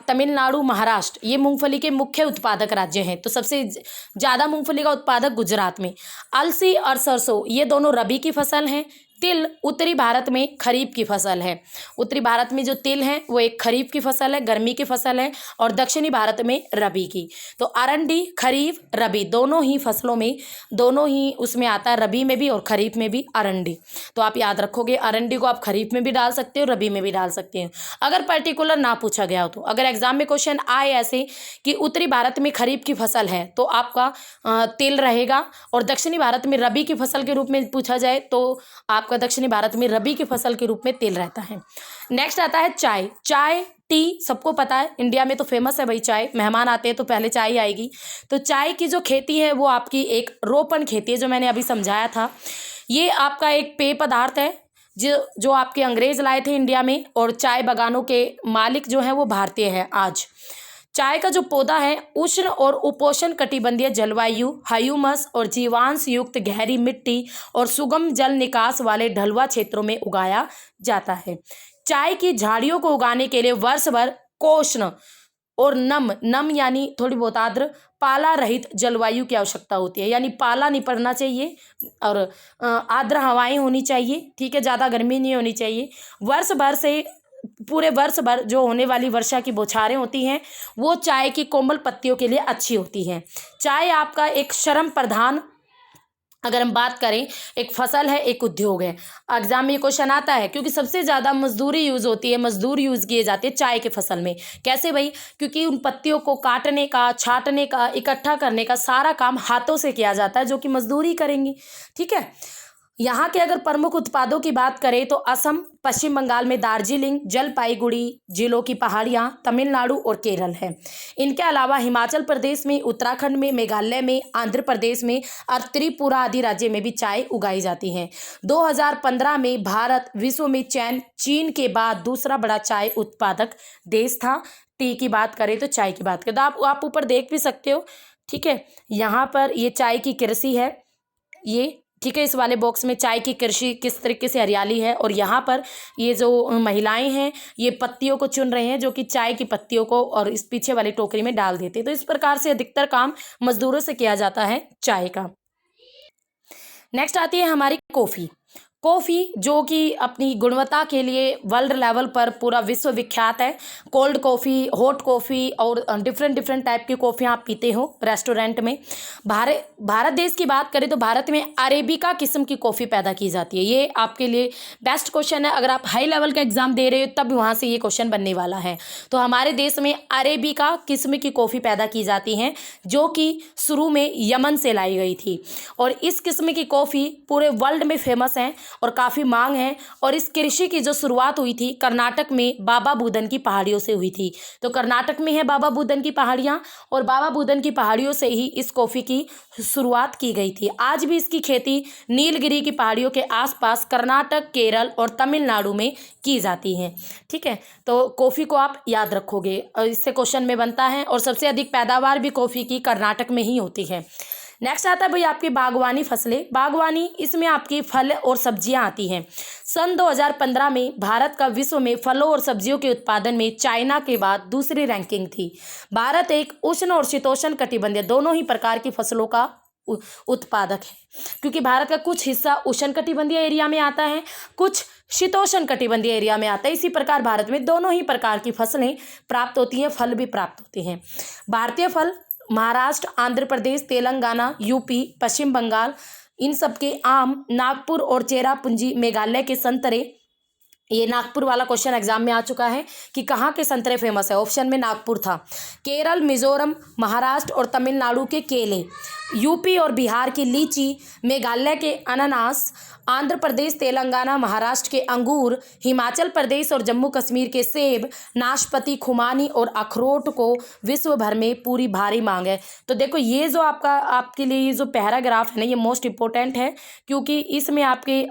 तमिलनाडु, महाराष्ट्र ये मूंगफली के मुख्य उत्पादक राज्य हैं। तो सबसे ज़्यादा मूंगफली का उत्पादक गुजरात में। अलसी और सरसों ये दोनों रबी की फसल हैं। तिल उत्तरी भारत में खरीफ की फसल है। उत्तरी भारत में जो तिल है वो एक खरीफ की फसल है, गर्मी की फसल है, और दक्षिणी भारत में रबी की। तो अरंडी खरीफ रबी दोनों ही फसलों में, दोनों ही उसमें आता है, रबी में भी और खरीफ में भी अरंडी। तो आप याद रखोगे अरंडी को आप खरीफ में भी डाल सकते हो, रबी में भी डाल सकते हो, अगर पर्टिकुलर ना पूछा गया हो तो। अगर एग्जाम में क्वेश्चन आए ऐसे कि उत्तरी भारत में खरीफ की फसल है तो आपका तिल रहेगा, और दक्षिणी भारत में रबी की फसल के रूप में पूछा जाए तो आपका दक्षिणी भारत में रबी की फसल के रूप में तिल रहता है। नेक्स्ट आता है चाय। चाय टी सबको पता है, इंडिया में तो फेमस है भाई चाय, मेहमान आते हैं तो पहले चाय आएगी। तो चाय की जो खेती है वो आपकी एक रोपण खेती है, जो मैंने अभी समझाया था। ये आपका एक पेय पदार्थ है जो आपके अंग्रेज लाए थे इंडिया में, और चाय बागानों के मालिक जो हैं वो भारतीय है आज। चाय का जो पौधा है उष्ण और उपोष्ण कटिबंधीय जलवायु, ह्यूमस और जीवांश युक्त गहरी मिट्टी और सुगम जल निकास वाले ढलुआ क्षेत्रों में उगाया जाता है। चाय की झाड़ियों को उगाने के लिए वर्ष भर कोष्ण और नम यानी थोड़ी बहुत आर्द्र पाला रहित जलवायु की आवश्यकता होती है, यानी पाला नहीं पड़ना चाहिए और आर्द्र हवाएं होनी चाहिए, ठीक है, ज़्यादा गर्मी नहीं होनी चाहिए। पूरे वर्ष भर जो होने वाली वर्षा की बौछारें होती हैं वो चाय की कोमल पत्तियों के लिए अच्छी होती हैं। चाय आपका एक श्रम प्रधान, अगर हम बात करें, एक फसल है, एक उद्योग है। एग्जाम में ये क्वेश्चन आता है क्योंकि सबसे ज़्यादा मजदूरी यूज़ होती है, मजदूर यूज़ किए जाते हैं चाय के फसल में। कैसे भाई? क्योंकि उन पत्तियों को काटने का, छाँटने का, इकट्ठा करने का सारा काम हाथों से किया जाता है, जो कि मजदूरी करेंगी, ठीक है। यहाँ के अगर प्रमुख उत्पादों की बात करें तो असम, पश्चिम बंगाल में दार्जिलिंग, जलपाईगुड़ी जिलों की पहाड़ियाँ, तमिलनाडु और केरल है। इनके अलावा हिमाचल प्रदेश में, उत्तराखंड में, मेघालय में, आंध्र प्रदेश में और त्रिपुरा आदि राज्य में भी चाय उगाई जाती है। 2015 में भारत विश्व में चीन के बाद दूसरा बड़ा चाय उत्पादक देश था। टी की बात करें तो चाय की बात करें तो आप ऊपर देख भी सकते हो, ठीक है। यहाँ पर ये चाय की कृषि है, ये ठीक है, इस वाले बॉक्स में चाय की कृषि किस तरीके से हरियाली है, और यहाँ पर ये जो महिलाएं हैं ये पत्तियों को चुन रहे हैं, जो कि चाय की पत्तियों को और इस पीछे वाली टोकरी में डाल देते हैं। तो इस प्रकार से अधिकतर काम मजदूरों से किया जाता है चाय का। नेक्स्ट आती है हमारी कॉफ़ी। कॉफ़ी जो कि अपनी गुणवत्ता के लिए वर्ल्ड लेवल पर पूरा विश्व विख्यात है। कोल्ड कॉफ़ी, हॉट कॉफ़ी और डिफरेंट टाइप की कॉफ़ी आप पीते हो रेस्टोरेंट में। भारत देश की बात करें तो भारत में अरेबिका किस्म की कॉफ़ी पैदा की जाती है। ये आपके लिए बेस्ट क्वेश्चन है, अगर आप हाई लेवल का एग्जाम दे रहे हो तब वहाँ से ये क्वेश्चन बनने वाला है। तो हमारे देश में अरेबिका किस्म की कॉफ़ी पैदा की जाती हैं, जो कि शुरू में यमन से लाई गई थी, और इस किस्म की कॉफ़ी पूरे वर्ल्ड में फेमस है और काफ़ी मांग है। और इस कृषि की जो शुरुआत हुई थी कर्नाटक में बाबा बुदन की पहाड़ियों से हुई थी। तो कर्नाटक में है बाबा बुदन की पहाड़ियाँ, और बाबा बुदन की पहाड़ियों से ही इस कॉफ़ी की शुरुआत की गई थी। आज भी इसकी खेती नीलगिरी की पहाड़ियों के आसपास कर्नाटक, केरल और तमिलनाडु में की जाती है, ठीक है। तो कॉफ़ी को आप याद रखोगे, इससे क्वेश्चन में बनता है, और सबसे अधिक पैदावार भी कॉफ़ी की कर्नाटक में ही होती है। नेक्स्ट आता है भाई आपकी बागवानी फसलें। बागवानी, इसमें आपकी फल और सब्जियां आती हैं। सन 2015 में भारत का विश्व में फलों और सब्जियों के उत्पादन में चाइना के बाद दूसरी रैंकिंग थी। भारत एक उष्ण और शीतोष्ण कटिबंधीय दोनों ही प्रकार की फसलों का उत्पादक है, क्योंकि भारत का कुछ हिस्सा उष्ण कटिबंधीय एरिया में आता है, कुछ शीतोष्ण कटिबंधीय एरिया में आता है। इसी प्रकार भारत में दोनों ही प्रकार की फसलें प्राप्त होती हैं, फल भी प्राप्त होते हैं। भारतीय फल महाराष्ट्र, आंध्र प्रदेश, तेलंगाना, यूपी, पश्चिम बंगाल, इन सब के आम, नागपुर और चेरापूंजी, मेघालय के संतरे। ये नागपुर वाला क्वेश्चन एग्जाम में आ चुका है कि कहाँ के संतरे फेमस है, ऑप्शन में नागपुर था। केरल, मिजोरम, महाराष्ट्र और तमिलनाडु के केले, यूपी और बिहार की लीची, मेघालय के अनानास, आंध्र प्रदेश, तेलंगाना, महाराष्ट्र के अंगूर, हिमाचल प्रदेश और जम्मू कश्मीर के सेब, नाशपाती, खुमानी और अखरोट को विश्व भर में पूरी भारी मांग है। तो देखो ये जो आपके लिए ये जो पैराग्राफ है ना, ये मोस्ट इम्पोर्टेंट है, क्योंकि इसमें आपके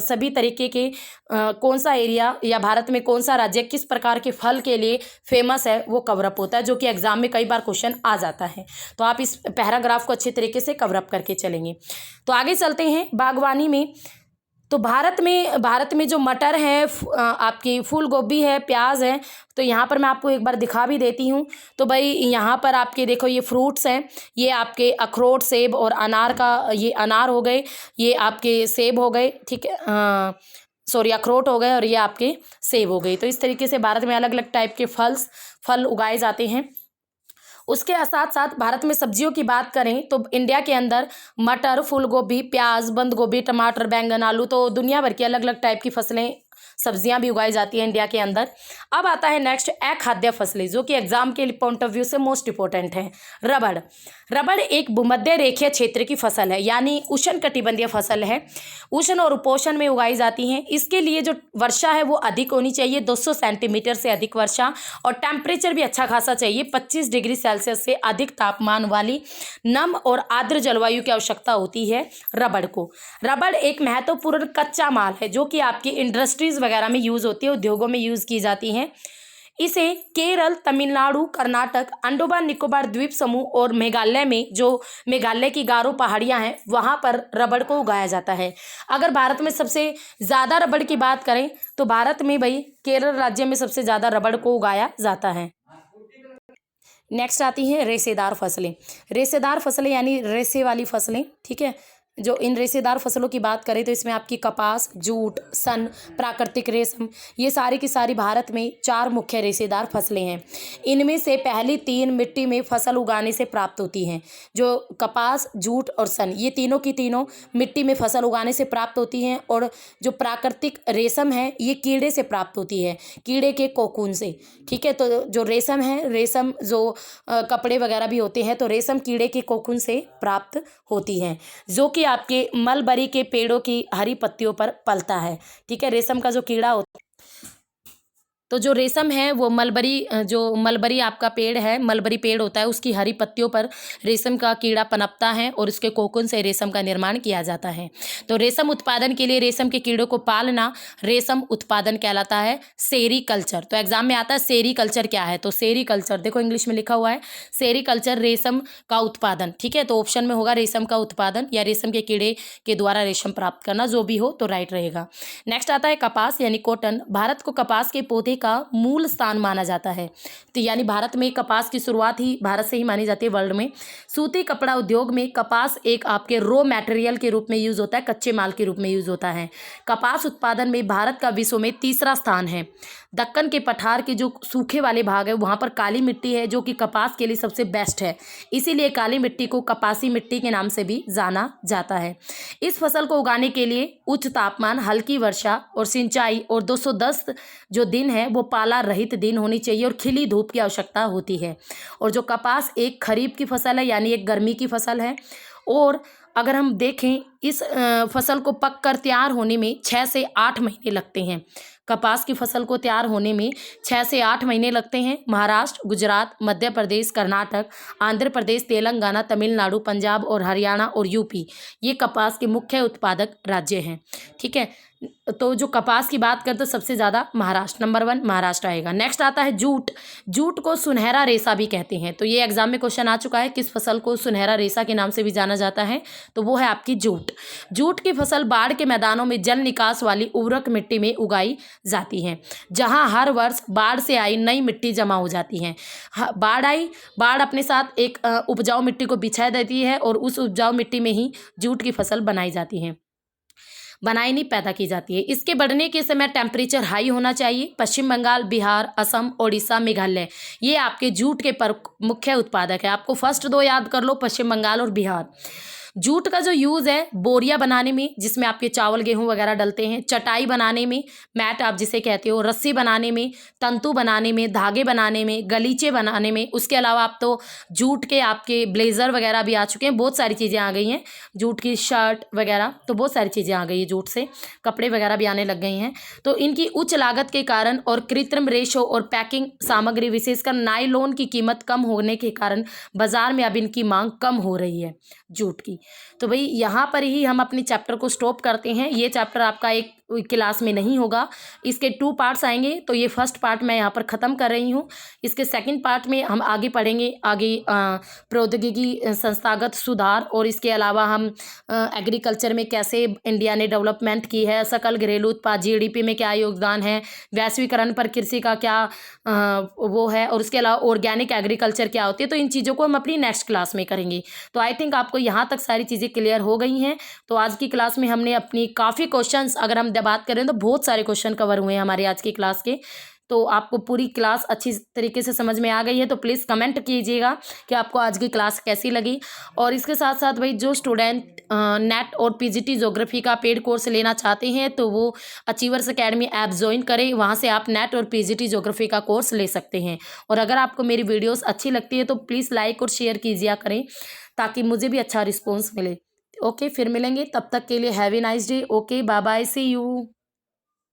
सभी तरीके के कौन सा एरिया या भारत में कौन सा राज्य किस प्रकार के फल के लिए फेमस है वो कवरअप होता है, जो कि एग्जाम में कई बार क्वेश्चन आ जाता है। तो आप इस पैराग्राफ को अच्छे तरीके से कवरअप करके चलेंगे। तो आगे चलते हैं बागवानी में। तो भारत में जो मटर है, आपकी फूल गोभी है, प्याज है, तो यहाँ पर मैं आपको एक बार दिखा भी देती हूँ। तो भाई यहाँ पर आपके देखो ये फ्रूट्स हैं, ये आपके अखरोट, सेब और अनार का, ये अनार हो गए, ये आपके सेब हो गए, ठीक है, सॉरी अखरोट हो गए, और ये आपके सेब हो गए। तो इस तरीके से भारत में अलग अलग टाइप के फल उगाए जाते हैं। उसके साथ साथ भारत में सब्जियों की बात करें तो इंडिया के अंदर मटर, फूल गोभी, प्याज, बंद गोभी, टमाटर, बैंगन, आलू, तो दुनिया भर की अलग अलग टाइप की फसलें, सब्जियां भी उगाई जाती हैं इंडिया के अंदर। अब आता है नेक्स्ट अखाद्य फसलें, जो कि एग्जाम के पॉइंट ऑफ व्यू से मोस्ट इंपॉर्टेंट है। रबड़ एक भूमध्य रेखीय क्षेत्र की फसल है, यानी उष्ण कटिबंधीय फसल है, उष्ण और उपोष्ण में उगाई जाती हैं। इसके लिए जो वर्षा है वो अधिक होनी चाहिए, 200 सेंटीमीटर से अधिक वर्षा, और टेम्परेचर भी अच्छा खासा चाहिए, 25 डिग्री सेल्सियस से अधिक तापमान वाली नम और आर्द्र जलवायु की आवश्यकता होती है रबड़ को। रबड़ एक महत्वपूर्ण कच्चा माल है, जो कि आपकी इंडस्ट्रीज वगैरह में यूज़ होती है, उद्योगों में यूज़ की जाती हैं। इसे केरल, तमिलनाडु, कर्नाटक, अंडमान निकोबार द्वीप समूह और मेघालय में, जो मेघालय की गारो पहाड़ियां हैं, वहां पर रबड़ को उगाया जाता है। अगर भारत में सबसे ज़्यादा रबड़ की बात करें तो भारत में भाई केरल राज्य में सबसे ज़्यादा रबड़ को उगाया जाता है। नेक्स्ट आती हैं रेशेदार फसलें। रेशेदार फसलें यानी रेशे वाली फसलें, ठीक है। जो इन रेशेदार फसलों की बात करें तो इसमें आपकी कपास, जूट, सन, प्राकृतिक रेशम, ये सारी की सारी भारत में 4 मुख्य रेशेदार फसलें हैं। इनमें से पहली 3 मिट्टी में फसल उगाने से प्राप्त होती हैं। जो कपास, जूट और सन, ये तीनों की तीनों मिट्टी में फसल उगाने से प्राप्त होती हैं। और जो प्राकृतिक रेशम है ये कीड़े से प्राप्त होती है, कीड़े के कोकून से, ठीक है। तो जो रेशम है, रेशम जो कपड़े वगैरह भी होते हैं, तो रेशम कीड़े के कोकून से प्राप्त होती हैं, जो कि आपके मलबरी के पेड़ों की हरी पत्तियों पर पलता है, ठीक है। रेशम का जो कीड़ा होता है, तो जो रेशम है वो मलबरी आपका पेड़ है, मलबरी पेड़ होता है, उसकी हरी पत्तियों पर रेशम का कीड़ा पनपता है और उसके कोकून से रेशम का निर्माण किया जाता है। तो रेशम उत्पादन के लिए रेशम के कीड़ों को पालना रेशम उत्पादन कहलाता है, सेरीकल्चर। तो एग्जाम में आता है सेरीकल्चर क्या है, तो सेरीकल्चर देखो इंग्लिश में लिखा हुआ है, सेरीकल्चर रेशम का उत्पादन, ठीक है। तो ऑप्शन में होगा रेशम का उत्पादन या रेशम के कीड़े के द्वारा रेशम प्राप्त करना, जो भी हो तो राइट रहेगा। नेक्स्ट आता है कपास यानी कॉटन। भारत को कपास के पौधे का मूल स्थान माना जाता है, तो यानी भारत में कपास की शुरुआत ही भारत से ही मानी जाती है वर्ल्ड में। सूती कपड़ा उद्योग में कपास एक आपके रॉ मटेरियल के रूप में यूज होता है, कच्चे माल के रूप में यूज होता है। कपास उत्पादन में भारत का विश्व में 3रा स्थान है। दक्कन के पठार के जो सूखे वाले भाग है वहाँ पर काली मिट्टी है, जो कि कपास के लिए सबसे बेस्ट है, इसीलिए काली मिट्टी को कपासी मिट्टी के नाम से भी जाना जाता है। इस फसल को उगाने के लिए उच्च तापमान, हल्की वर्षा और सिंचाई और 210 जो दिन है वो पाला रहित दिन होनी चाहिए और खिली धूप की आवश्यकता होती है। और जो कपास एक खरीफ की फसल है, यानी एक गर्मी की फसल है। और अगर हम देखें इस फसल को पककर तैयार होने में 6 से 8 महीने लगते हैं। कपास की फसल को तैयार होने में 6 से 8 महीने लगते हैं। महाराष्ट्र, गुजरात, मध्य प्रदेश, कर्नाटक, आंध्र प्रदेश, तेलंगाना, तमिलनाडु, पंजाब और हरियाणा और यूपी, ये कपास के मुख्य उत्पादक राज्य हैं, ठीक है। तो जो कपास की बात करते तो सबसे ज़्यादा महाराष्ट्र, नंबर 1 महाराष्ट्र आएगा। नेक्स्ट आता है जूट। जूट को सुनहरा रेशा भी कहते हैं, तो ये एग्जाम में क्वेश्चन आ चुका है, किस फसल को सुनहरा रेशा के नाम से भी जाना जाता है, तो वो है आपकी जूट। जूट की फसल बाढ़ के मैदानों में जल निकास वाली उर्वरक मिट्टी में उगाई जाती हैं, जहां हर वर्ष बाढ़ से आई नई मिट्टी जमा हो जाती है। बाढ़ अपने साथ एक उपजाऊ मिट्टी को बिछा देती है और उस उपजाऊ मिट्टी में ही जूट की फसल बनाई जाती है, नहीं पैदा की जाती है। इसके बढ़ने के समय टेम्परेचर हाई होना चाहिए। पश्चिम बंगाल, बिहार, असम, ओडिशा, मेघालय, ये आपके जूट के मुख्य उत्पादक है। आपको फर्स्ट 2 याद कर लो, पश्चिम बंगाल और बिहार। जूट का जो यूज़ है बोरिया बनाने में, जिसमें आपके चावल गेहूं वगैरह डलते हैं, चटाई बनाने में, मैट आप जिसे कहते हो, रस्सी बनाने में, तंतु बनाने में, धागे बनाने में, गलीचे बनाने में। उसके अलावा आप तो जूट के आपके ब्लेज़र वगैरह भी आ चुके हैं, बहुत सारी चीज़ें आ गई हैं, जूट की शर्ट वगैरह, तो बहुत सारी चीज़ें आ गई है, जूट से कपड़े वगैरह भी आने लग गई हैं। तो इनकी उच्च लागत के कारण और कृत्रिम रेशो और पैकिंग सामग्री, विशेषकर नायलॉन की कीमत कम होने के कारण बाजार में अब इनकी मांग कम हो रही है जूट की। तो भाई यहाँ पर ही हम अपनी चैप्टर को स्टॉप करते हैं। ये चैप्टर आपका एक क्लास में नहीं होगा, इसके 2 पार्ट्स आएंगे, तो ये फर्स्ट पार्ट मैं यहाँ पर ख़त्म कर रही हूँ। इसके सेकंड पार्ट में हम आगे पढ़ेंगे, आगे प्रौद्योगिकी संस्थागत सुधार, और इसके अलावा हम एग्रीकल्चर में कैसे इंडिया ने डेवलपमेंट की है, सकल घरेलू उत्पाद GDP में क्या योगदान है, वैश्वीकरण पर कृषि का क्या वो है, और उसके अलावा ऑर्गेनिक एग्रीकल्चर क्या होती है। तो इन चीज़ों को हम अपनी नेक्स्ट क्लास में करेंगे। तो आई थिंक आपको यहाँ तक सारी चीज़ें क्लियर हो गई हैं। तो आज की क्लास में हमने अपनी काफ़ी क्वेश्चंस, अगर हम बात करें तो बहुत सारे क्वेश्चन कवर हुए हैं हमारे आज की क्लास के। तो आपको पूरी क्लास अच्छी तरीके से समझ में आ गई है, तो प्लीज़ कमेंट कीजिएगा कि आपको आज की क्लास कैसी लगी। और इसके साथ साथ भाई जो स्टूडेंट नेट और PGT ज्योग्राफी का पेड कोर्स लेना चाहते हैं तो वो अचीवर्स एकेडमी ऐप ज्वाइन करें, वहाँ से आप नेट और PGT ज्योग्राफी का कोर्स ले सकते हैं। और अगर आपको मेरी वीडियोस अच्छी लगती है तो प्लीज़ लाइक और शेयर कीजिए करें, ताकि मुझे भी अच्छा रिस्पॉन्स मिले। ओके, फिर मिलेंगे, तब तक के लिए have a nice day. Okay, bye bye, see you.